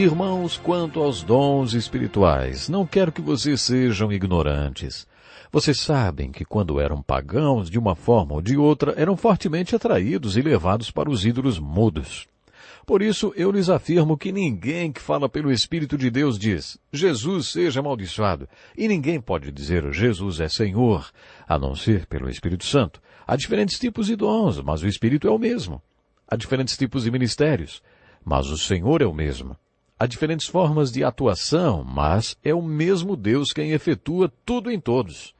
Irmãos, quanto aos dons espirituais, não quero que vocês sejam ignorantes. Vocês sabem que quando eram pagãos, de uma forma ou de outra, eram fortemente atraídos e levados para os ídolos mudos. Por isso, eu lhes afirmo que ninguém que fala pelo Espírito de Deus diz, Jesus seja amaldiçoado, e ninguém pode dizer, Jesus é Senhor, a não ser pelo Espírito Santo. Há diferentes tipos de dons, mas o Espírito é o mesmo. Há diferentes tipos de ministérios, mas o Senhor é o mesmo. Há diferentes formas de atuação, mas é o mesmo Deus quem efetua tudo em todos.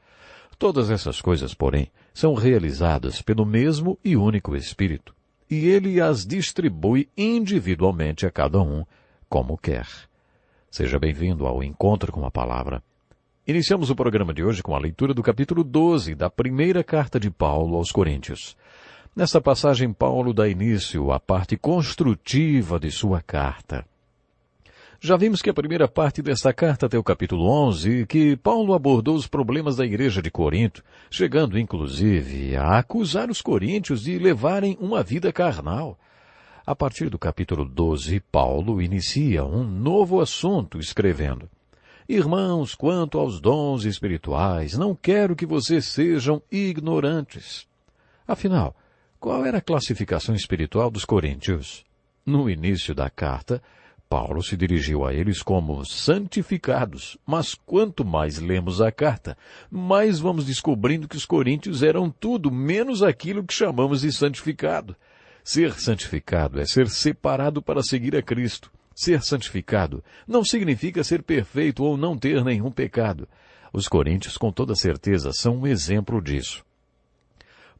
Todas essas coisas, porém, são realizadas pelo mesmo e único Espírito, e Ele as distribui individualmente a cada um, como quer. Seja bem-vindo ao Encontro com a Palavra. Iniciamos o programa de hoje com a leitura do capítulo 12 da primeira carta de Paulo aos Coríntios. Nesta passagem, Paulo dá início à parte construtiva de sua carta. Já vimos que a primeira parte desta carta até o capítulo 11, que Paulo abordou os problemas da igreja de Corinto, chegando inclusive a acusar os coríntios de levarem uma vida carnal. A partir do capítulo 12, Paulo inicia um novo assunto escrevendo: Irmãos, quanto aos dons espirituais, não quero que vocês sejam ignorantes. Afinal, qual era a classificação espiritual dos coríntios? No início da carta, Paulo se dirigiu a eles como santificados, mas quanto mais lemos a carta, mais vamos descobrindo que os coríntios eram tudo menos aquilo que chamamos de santificado. Ser santificado é ser separado para seguir a Cristo. Ser santificado não significa ser perfeito ou não ter nenhum pecado. Os coríntios, com toda certeza, são um exemplo disso.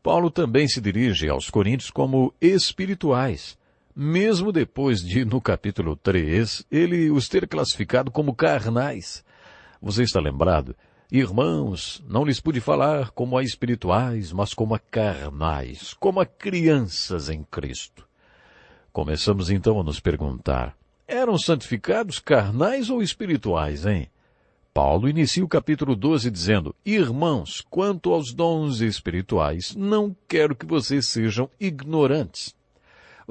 Paulo também se dirige aos coríntios como espirituais, mesmo depois de, no capítulo 3, ele os ter classificado como carnais. Você está lembrado? Irmãos, não lhes pude falar como a espirituais, mas como a carnais, como a crianças em Cristo. Começamos então a nos perguntar, eram santificados carnais ou espirituais, hein? Paulo inicia o capítulo 12 dizendo, Irmãos, quanto aos dons espirituais, não quero que vocês sejam ignorantes.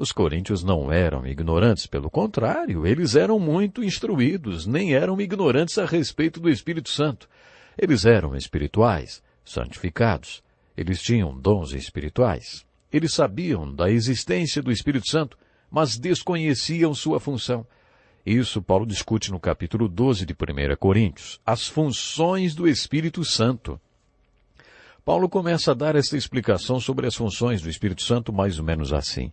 Os coríntios não eram ignorantes, pelo contrário, eles eram muito instruídos, nem eram ignorantes a respeito do Espírito Santo. Eles eram espirituais, santificados. Eles tinham dons espirituais. Eles sabiam da existência do Espírito Santo, mas desconheciam sua função. Isso Paulo discute no capítulo 12 de 1 Coríntios, as funções do Espírito Santo. Paulo começa a dar esta explicação sobre as funções do Espírito Santo mais ou menos assim.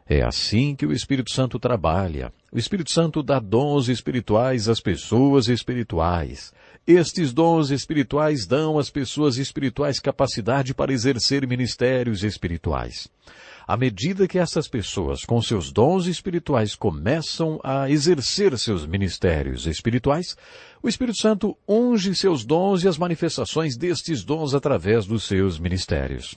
É assim que o Espírito Santo trabalha. O Espírito Santo dá dons espirituais às pessoas espirituais. Estes dons espirituais dão às pessoas espirituais capacidade para exercer ministérios espirituais. À medida que essas pessoas, com seus dons espirituais, começam a exercer seus ministérios espirituais, o Espírito Santo unge seus dons e as manifestações destes dons através dos seus ministérios.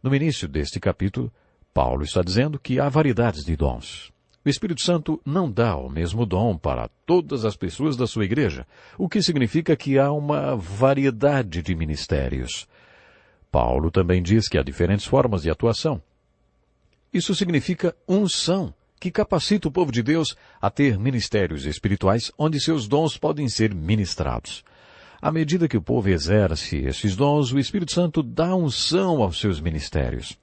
No início deste capítulo, Paulo está dizendo que há variedades de dons. O Espírito Santo não dá o mesmo dom para todas as pessoas da sua igreja, o que significa que há uma variedade de ministérios. Paulo também diz que há diferentes formas de atuação. Isso significa unção, que capacita o povo de Deus a ter ministérios espirituais onde seus dons podem ser ministrados. À medida que o povo exerce esses dons, o Espírito Santo dá unção aos seus ministérios.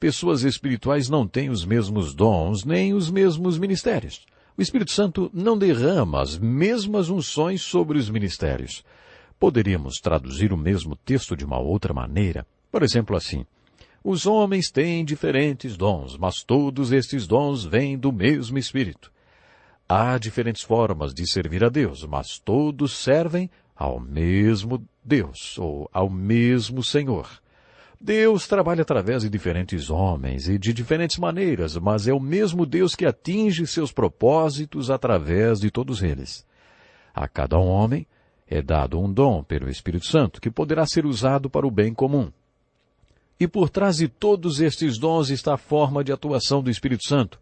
Pessoas espirituais não têm os mesmos dons, nem os mesmos ministérios. O Espírito Santo não derrama as mesmas unções sobre os ministérios. Poderíamos traduzir o mesmo texto de uma outra maneira. Por exemplo, assim, os homens têm diferentes dons, mas todos estes dons vêm do mesmo Espírito. Há diferentes formas de servir a Deus, mas todos servem ao mesmo Deus, ou ao mesmo Senhor. Deus trabalha através de diferentes homens e de diferentes maneiras, mas é o mesmo Deus que atinge seus propósitos através de todos eles. A cada homem é dado um dom pelo Espírito Santo que poderá ser usado para o bem comum. E por trás de todos estes dons está a forma de atuação do Espírito Santo,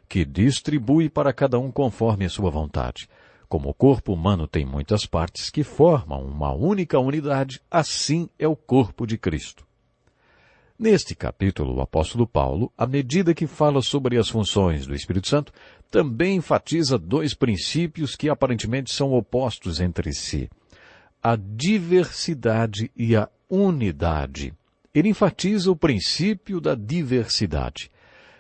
que distribui para cada um conforme a sua vontade. Como o corpo humano tem muitas partes que formam uma única unidade, assim é o corpo de Cristo. Neste capítulo, o apóstolo Paulo, à medida que fala sobre as funções do Espírito Santo, também enfatiza dois princípios que aparentemente são opostos entre si: a diversidade e a unidade. Ele enfatiza o princípio da diversidade.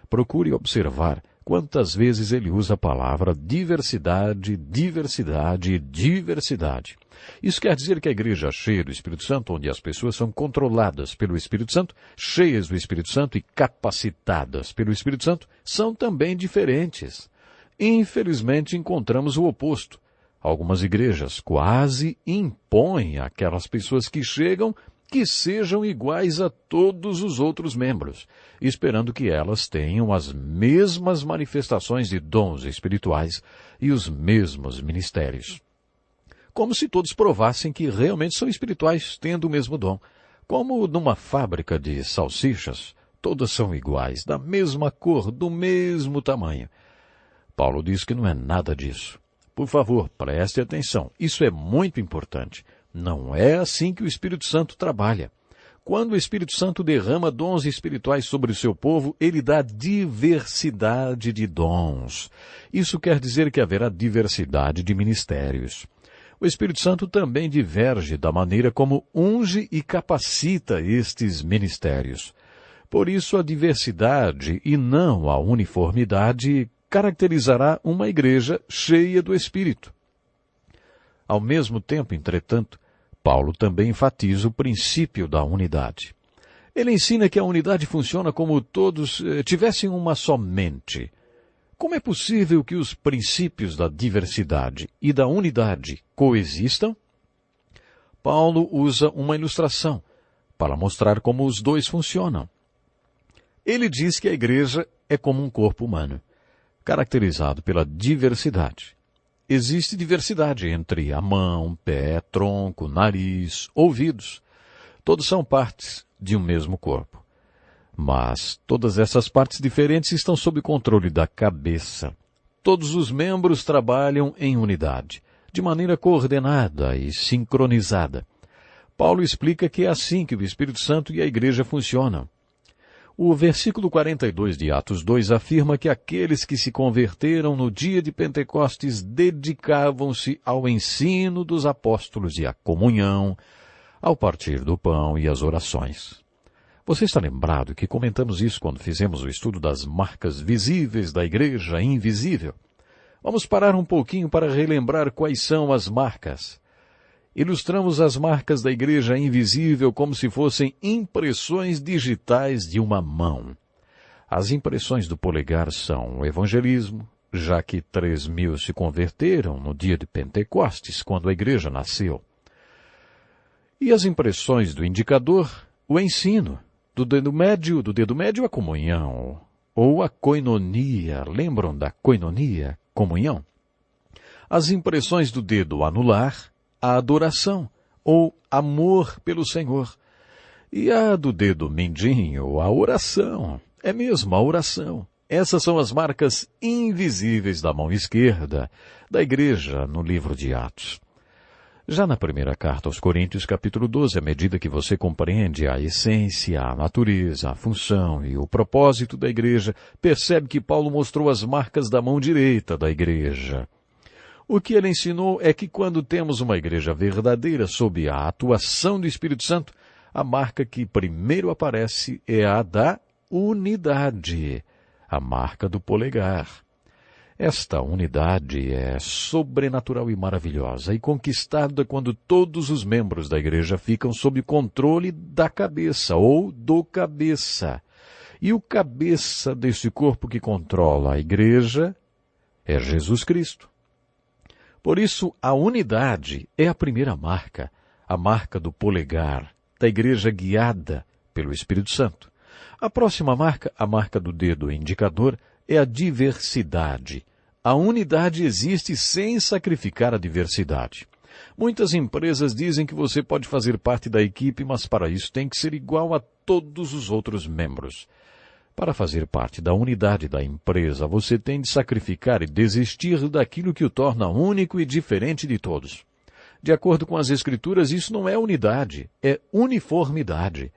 Procure observar quantas vezes ele usa a palavra diversidade, diversidade e diversidade. Isso quer dizer que a igreja cheia do Espírito Santo, onde as pessoas são controladas pelo Espírito Santo, cheias do Espírito Santo e capacitadas pelo Espírito Santo, são também diferentes. Infelizmente, encontramos o oposto. Algumas igrejas quase impõem àquelas pessoas que chegam que sejam iguais a todos os outros membros, esperando que elas tenham as mesmas manifestações de dons espirituais e os mesmos ministérios. Como se todos provassem que realmente são espirituais, tendo o mesmo dom. Como numa fábrica de salsichas, todas são iguais, da mesma cor, do mesmo tamanho. Paulo diz que não é nada disso. Por favor, preste atenção. Isso é muito importante. Não é assim que o Espírito Santo trabalha. Quando o Espírito Santo derrama dons espirituais sobre o seu povo, ele dá diversidade de dons. Isso quer dizer que haverá diversidade de ministérios. O Espírito Santo também diverge da maneira como unge e capacita estes ministérios. Por isso, a diversidade e não a uniformidade caracterizará uma igreja cheia do Espírito. Ao mesmo tempo, entretanto, Paulo também enfatiza o princípio da unidade. Ele ensina que a unidade funciona como todos tivessem uma só mente. Como é possível que os princípios da diversidade e da unidade coexistam? Paulo usa uma ilustração para mostrar como os dois funcionam. Ele diz que a igreja é como um corpo humano, caracterizado pela diversidade. Existe diversidade entre a mão, pé, tronco, nariz, ouvidos. Todos são partes de um mesmo corpo. Mas todas essas partes diferentes estão sob controle da cabeça. Todos os membros trabalham em unidade, de maneira coordenada e sincronizada. Paulo explica que é assim que o Espírito Santo e a igreja funcionam. O versículo 42 de Atos 2 afirma que aqueles que se converteram no dia de Pentecostes dedicavam-se ao ensino dos apóstolos e à comunhão, ao partir do pão e às orações. Você está lembrado que comentamos isso quando fizemos o estudo das marcas visíveis da igreja invisível? Vamos parar um pouquinho para relembrar quais são as marcas. Ilustramos as marcas da igreja invisível como se fossem impressões digitais de uma mão. As impressões do polegar são o evangelismo, já que 3.000 se converteram no dia de Pentecostes, quando a igreja nasceu. E as impressões do indicador, o ensino, do dedo médio a comunhão, ou a koinonia. Lembram da koinonia, comunhão? As impressões do dedo anular, a adoração, ou amor pelo Senhor. E a do dedo mindinho, a oração. É mesmo, a oração. Essas são as marcas invisíveis da mão esquerda da igreja no livro de Atos. Já na primeira carta aos Coríntios, capítulo 12, à medida que você compreende a essência, a natureza, a função e o propósito da igreja, percebe que Paulo mostrou as marcas da mão direita da igreja. O que ele ensinou é que quando temos uma igreja verdadeira sob a atuação do Espírito Santo, a marca que primeiro aparece é a da unidade, a marca do polegar. Esta unidade é sobrenatural e maravilhosa e conquistada quando todos os membros da igreja ficam sob controle da cabeça ou do cabeça. E o cabeça desse corpo que controla a igreja é Jesus Cristo. Por isso, a unidade é a primeira marca, a marca do polegar, da igreja guiada pelo Espírito Santo. A próxima marca, a marca do dedo indicador, é a diversidade. A unidade existe sem sacrificar a diversidade. Muitas empresas dizem que você pode fazer parte da equipe, mas para isso tem que ser igual a todos os outros membros. Para fazer parte da unidade da empresa, você tem de sacrificar e desistir daquilo que o torna único e diferente de todos. De acordo com as Escrituras, isso não é unidade, é uniformidade.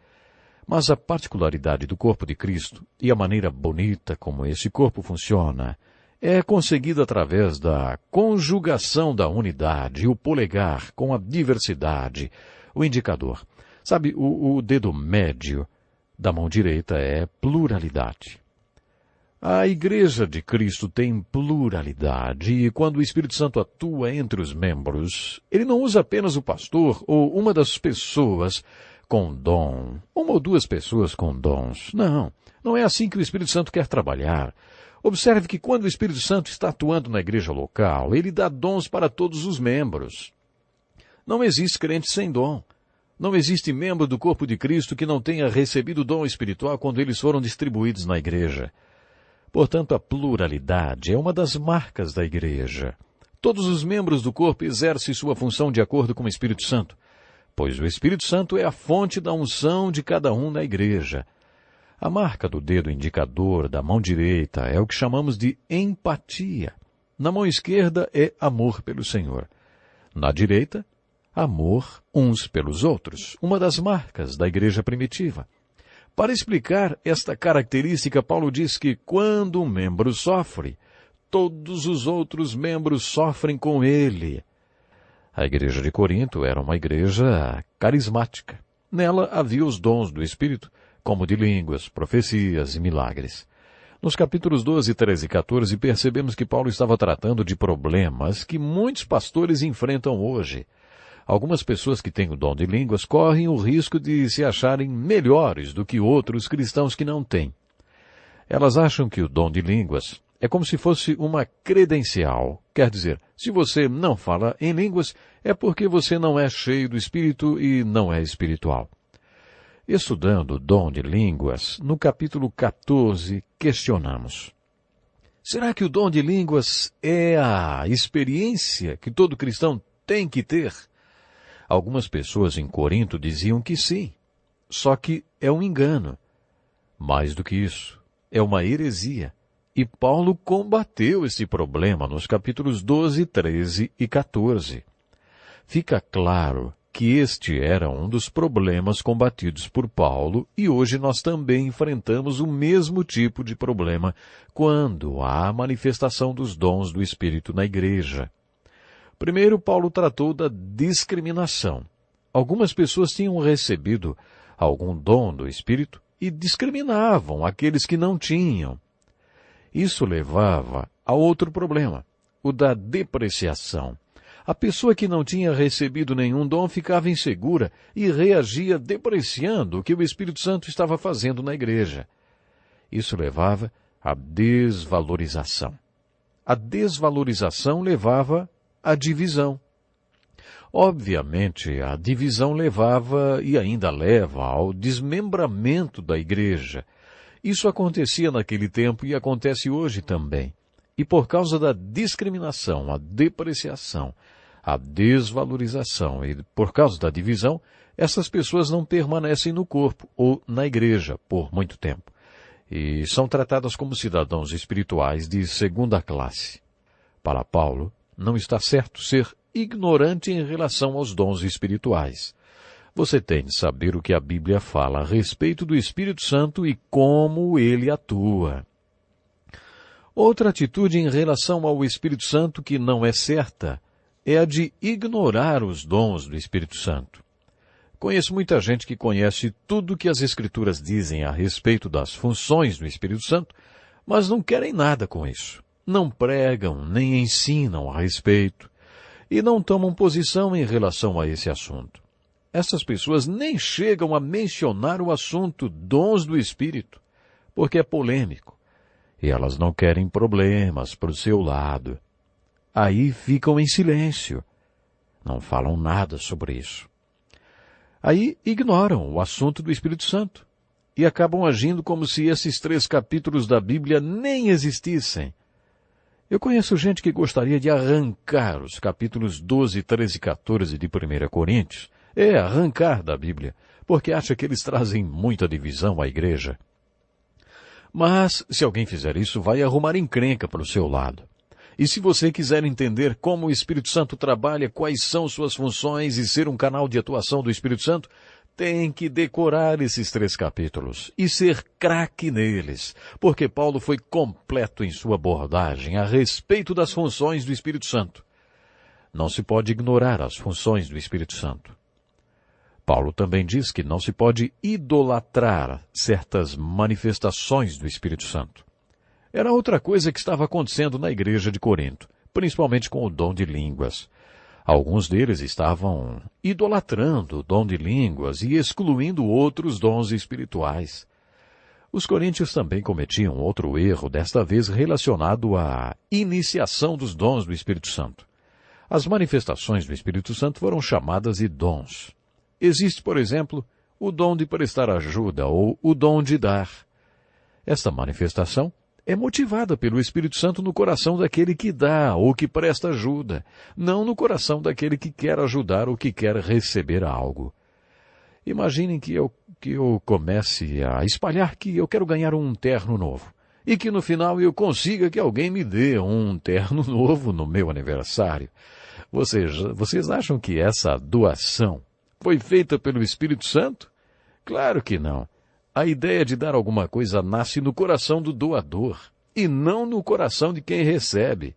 Mas a particularidade do corpo de Cristo e a maneira bonita como esse corpo funciona é conseguida através da conjugação da unidade, o polegar com a diversidade, o indicador. Sabe, o dedo médio da mão direita é pluralidade. A Igreja de Cristo tem pluralidade e quando o Espírito Santo atua entre os membros, ele não usa apenas o pastor ou uma das pessoas com dom, uma ou duas pessoas com dons. Não, não é assim que o Espírito Santo quer trabalhar. Observe que quando o Espírito Santo está atuando na igreja local, ele dá dons para todos os membros. Não existe crente sem dom. Não existe membro do corpo de Cristo que não tenha recebido dom espiritual quando eles foram distribuídos na igreja. Portanto, a pluralidade é uma das marcas da igreja. Todos os membros do corpo exercem sua função de acordo com o Espírito Santo, pois o Espírito Santo é a fonte da unção de cada um na igreja. A marca do dedo indicador da mão direita é o que chamamos de empatia. Na mão esquerda é amor pelo Senhor. Na direita, amor uns pelos outros, uma das marcas da igreja primitiva. Para explicar esta característica, Paulo diz que quando um membro sofre, todos os outros membros sofrem com ele. A igreja de Corinto era uma igreja carismática. Nela havia os dons do Espírito, como de línguas, profecias e milagres. Nos capítulos 12, 13 e 14, percebemos que Paulo estava tratando de problemas que muitos pastores enfrentam hoje. Algumas pessoas que têm o dom de línguas correm o risco de se acharem melhores do que outros cristãos que não têm. Elas acham que o dom de línguas é como se fosse uma credencial. Quer dizer, se você não fala em línguas, é porque você não é cheio do Espírito e não é espiritual. Estudando o dom de línguas, no capítulo 14, questionamos: será que o dom de línguas é a experiência que todo cristão tem que ter? Algumas pessoas em Corinto diziam que sim, só que é um engano. Mais do que isso, é uma heresia. E Paulo combateu esse problema nos capítulos 12, 13 e 14. Fica claro que este era um dos problemas combatidos por Paulo e hoje nós também enfrentamos o mesmo tipo de problema quando há a manifestação dos dons do Espírito na igreja. Primeiro, Paulo tratou da discriminação. Algumas pessoas tinham recebido algum dom do Espírito e discriminavam aqueles que não tinham. Isso levava a outro problema, o da depreciação. A pessoa que não tinha recebido nenhum dom ficava insegura e reagia depreciando o que o Espírito Santo estava fazendo na igreja. Isso levava à desvalorização. A desvalorização levava à divisão. Obviamente, a divisão levava e ainda leva ao desmembramento da igreja. Isso acontecia naquele tempo e acontece hoje também. E por causa da discriminação, a depreciação, a desvalorização e por causa da divisão, essas pessoas não permanecem no corpo ou na igreja por muito tempo. E são tratadas como cidadãos espirituais de segunda classe. Para Paulo, não está certo ser ignorante em relação aos dons espirituais. Você tem de saber o que a Bíblia fala a respeito do Espírito Santo e como ele atua. Outra atitude em relação ao Espírito Santo que não é certa é a de ignorar os dons do Espírito Santo. Conheço muita gente que conhece tudo o que as Escrituras dizem a respeito das funções do Espírito Santo, mas não querem nada com isso. Não pregam, nem ensinam a respeito, e não tomam posição em relação a esse assunto. Essas pessoas nem chegam a mencionar o assunto dons do Espírito, porque é polêmico, e elas não querem problemas para o seu lado. Aí ficam em silêncio, não falam nada sobre isso. Aí ignoram o assunto do Espírito Santo, e acabam agindo como se esses 3 capítulos da Bíblia nem existissem. Eu conheço gente que gostaria de arrancar os capítulos 12, 13 e 14 de 1 Coríntios. Arrancar da Bíblia, porque acha que eles trazem muita divisão à igreja. Mas, se alguém fizer isso, vai arrumar encrenca para o seu lado. E se você quiser entender como o Espírito Santo trabalha, quais são suas funções e ser um canal de atuação do Espírito Santo, tem que decorar esses 3 capítulos e ser craque neles, porque Paulo foi completo em sua abordagem a respeito das funções do Espírito Santo. Não se pode ignorar as funções do Espírito Santo. Paulo também diz que não se pode idolatrar certas manifestações do Espírito Santo. Era outra coisa que estava acontecendo na igreja de Corinto, principalmente com o dom de línguas. Alguns deles estavam idolatrando o dom de línguas e excluindo outros dons espirituais. Os coríntios também cometiam outro erro, desta vez relacionado à iniciação dos dons do Espírito Santo. As manifestações do Espírito Santo foram chamadas de dons. Existe, por exemplo, o dom de prestar ajuda ou o dom de dar. Esta manifestação é motivada pelo Espírito Santo no coração daquele que dá ou que presta ajuda, não no coração daquele que quer ajudar ou que quer receber algo. Imaginem que eu comece a espalhar que eu quero ganhar um terno novo e que no final eu consiga que alguém me dê um terno novo no meu aniversário. Vocês acham que essa doação foi feita pelo Espírito Santo? Claro que não. A ideia de dar alguma coisa nasce no coração do doador e não no coração de quem recebe.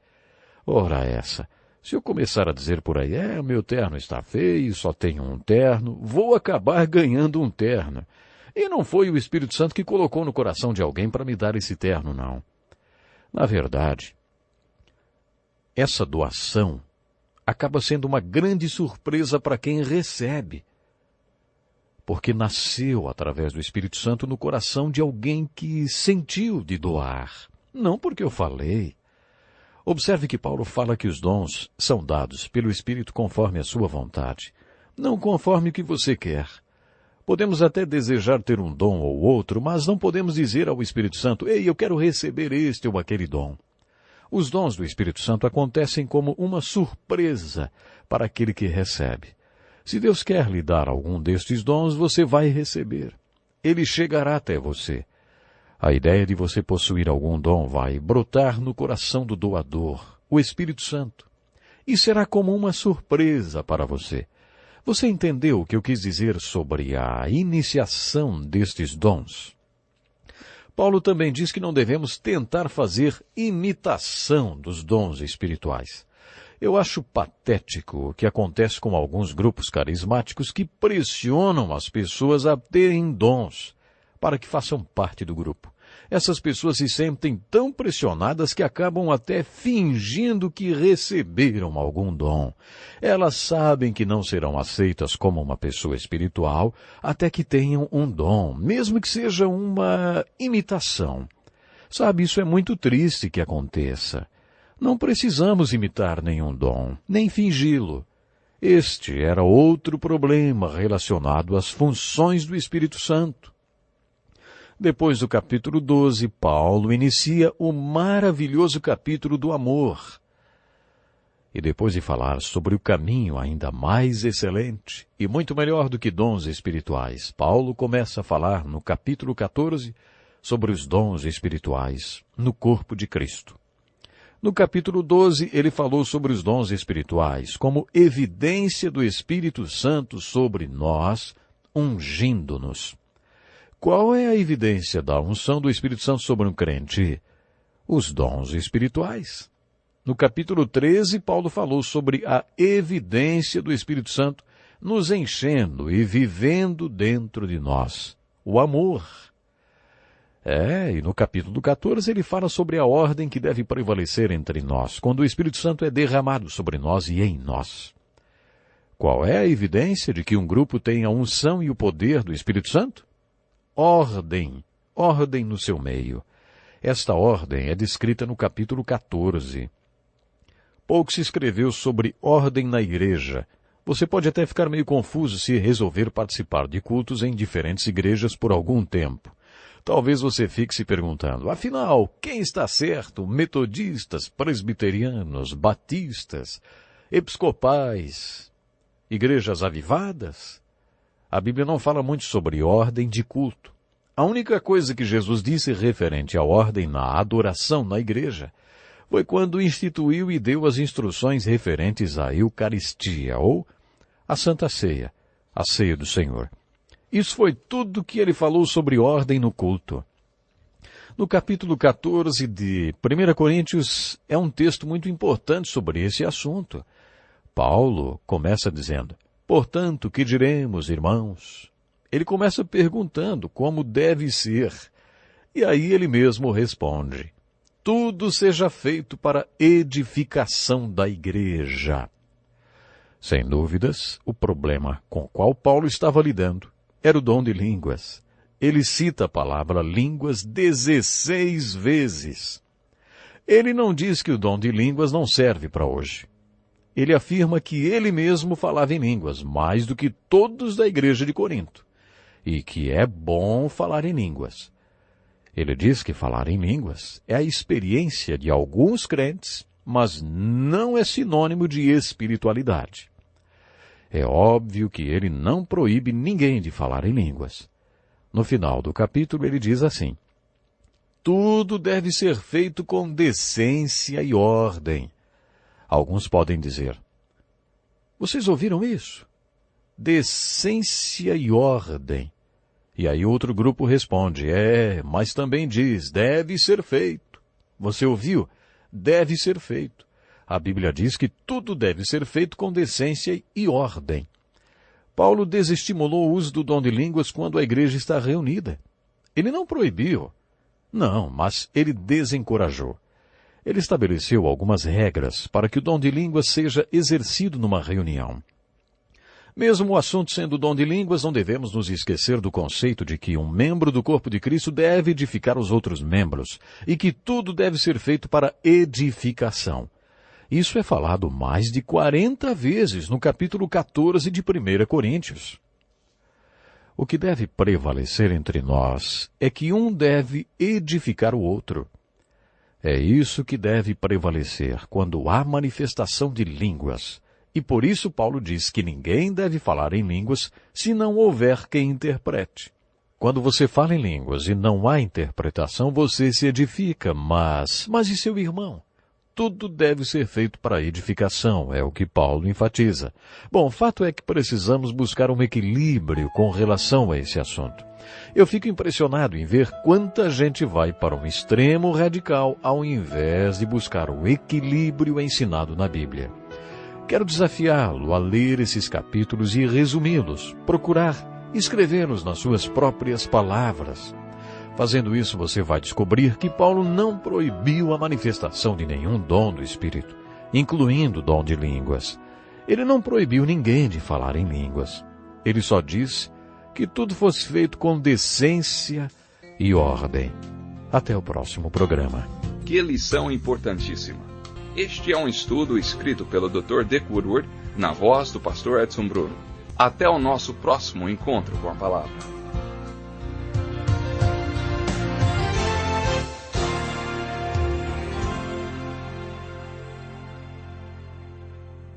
Ora essa, se eu começar a dizer por aí, o meu terno está feio, só tenho um terno, vou acabar ganhando um terno. E não foi o Espírito Santo que colocou no coração de alguém para me dar esse terno, não. Na verdade, essa doação acaba sendo uma grande surpresa para quem recebe, porque nasceu através do Espírito Santo no coração de alguém que sentiu de doar, não porque eu falei. Observe que Paulo fala que os dons são dados pelo Espírito conforme a sua vontade, não conforme o que você quer. Podemos até desejar ter um dom ou outro, mas não podemos dizer ao Espírito Santo, ei, eu quero receber este ou aquele dom. Os dons do Espírito Santo acontecem como uma surpresa para aquele que recebe. Se Deus quer lhe dar algum destes dons, você vai receber. Ele chegará até você. A ideia de você possuir algum dom vai brotar no coração do doador, o Espírito Santo. E será como uma surpresa para você. Você entendeu o que eu quis dizer sobre a iniciação destes dons? Paulo também diz que não devemos tentar fazer imitação dos dons espirituais. Eu acho patético o que acontece com alguns grupos carismáticos que pressionam as pessoas a terem dons para que façam parte do grupo. Essas pessoas se sentem tão pressionadas que acabam até fingindo que receberam algum dom. Elas sabem que não serão aceitas como uma pessoa espiritual até que tenham um dom, mesmo que seja uma imitação. Sabe, isso é muito triste que aconteça. Não precisamos imitar nenhum dom, nem fingi-lo. Este era outro problema relacionado às funções do Espírito Santo. Depois do capítulo 12, Paulo inicia o maravilhoso capítulo do amor. E depois de falar sobre o caminho ainda mais excelente e muito melhor do que dons espirituais, Paulo começa a falar no capítulo 14 sobre os dons espirituais no corpo de Cristo. No capítulo 12, ele falou sobre os dons espirituais como evidência do Espírito Santo sobre nós, ungindo-nos. Qual é a evidência da unção do Espírito Santo sobre um crente? Os dons espirituais. No capítulo 13, Paulo falou sobre a evidência do Espírito Santo nos enchendo e vivendo dentro de nós. O amor. E no capítulo 14 ele fala sobre a ordem que deve prevalecer entre nós, quando o Espírito Santo é derramado sobre nós e em nós. Qual é a evidência de que um grupo tem a unção e o poder do Espírito Santo? Ordem no seu meio. Esta ordem é descrita no capítulo 14. Pouco se escreveu sobre ordem na igreja. Você pode até ficar meio confuso se resolver participar de cultos em diferentes igrejas por algum tempo. Talvez você fique se perguntando, afinal, quem está certo? Metodistas, presbiterianos, batistas, episcopais, igrejas avivadas? A Bíblia não fala muito sobre ordem de culto. A única coisa que Jesus disse referente à ordem na adoração na igreja foi quando instituiu e deu as instruções referentes à Eucaristia, ou à Santa Ceia, a ceia do Senhor. Isso foi tudo que ele falou sobre ordem no culto. No capítulo 14 de 1 Coríntios é um texto muito importante sobre esse assunto. Paulo começa dizendo: portanto, que diremos, irmãos? Ele começa perguntando como deve ser. E aí ele mesmo responde: tudo seja feito para edificação da igreja. Sem dúvidas, o problema com o qual Paulo estava lidando era o dom de línguas. Ele cita a palavra línguas 16 vezes. Ele não diz que o dom de línguas não serve para hoje. Ele afirma que ele mesmo falava em línguas, mais do que todos da igreja de Corinto, e que é bom falar em línguas. Ele diz que falar em línguas é a experiência de alguns crentes, mas não é sinônimo de espiritualidade. É óbvio que ele não proíbe ninguém de falar em línguas. No final do capítulo ele diz assim: tudo deve ser feito com decência e ordem. Alguns podem dizer: vocês ouviram isso? Decência e ordem. E aí outro grupo responde: mas também diz, deve ser feito. Você ouviu? Deve ser feito. A Bíblia diz que tudo deve ser feito com decência e ordem. Paulo desestimulou o uso do dom de línguas quando a igreja está reunida. Ele não proibiu. Não, mas ele desencorajou. Ele estabeleceu algumas regras para que o dom de línguas seja exercido numa reunião. Mesmo o assunto sendo o dom de línguas, não devemos nos esquecer do conceito de que um membro do corpo de Cristo deve edificar os outros membros e que tudo deve ser feito para edificação. Isso é falado mais de 40 vezes no capítulo 14 de 1 Coríntios. O que deve prevalecer entre nós é que um deve edificar o outro. É isso que deve prevalecer quando há manifestação de línguas. E por isso Paulo diz que ninguém deve falar em línguas se não houver quem interprete. Quando você fala em línguas e não há interpretação, você se edifica, mas e seu irmão? Tudo deve ser feito para edificação, é o que Paulo enfatiza. Bom, o fato é que precisamos buscar um equilíbrio com relação a esse assunto. Eu fico impressionado em ver quanta gente vai para um extremo radical ao invés de buscar o equilíbrio ensinado na Bíblia. Quero desafiá-lo a ler esses capítulos e resumi-los, procurar escrevê-los nas suas próprias palavras. Fazendo isso, você vai descobrir que Paulo não proibiu a manifestação de nenhum dom do Espírito, incluindo o dom de línguas. Ele não proibiu ninguém de falar em línguas. Ele só disse que tudo fosse feito com decência e ordem. Até o próximo programa. Que lição importantíssima! Este é um estudo escrito pelo Dr. Dick Woodward, na voz do pastor Edson Bruno. Até o nosso próximo encontro com a palavra.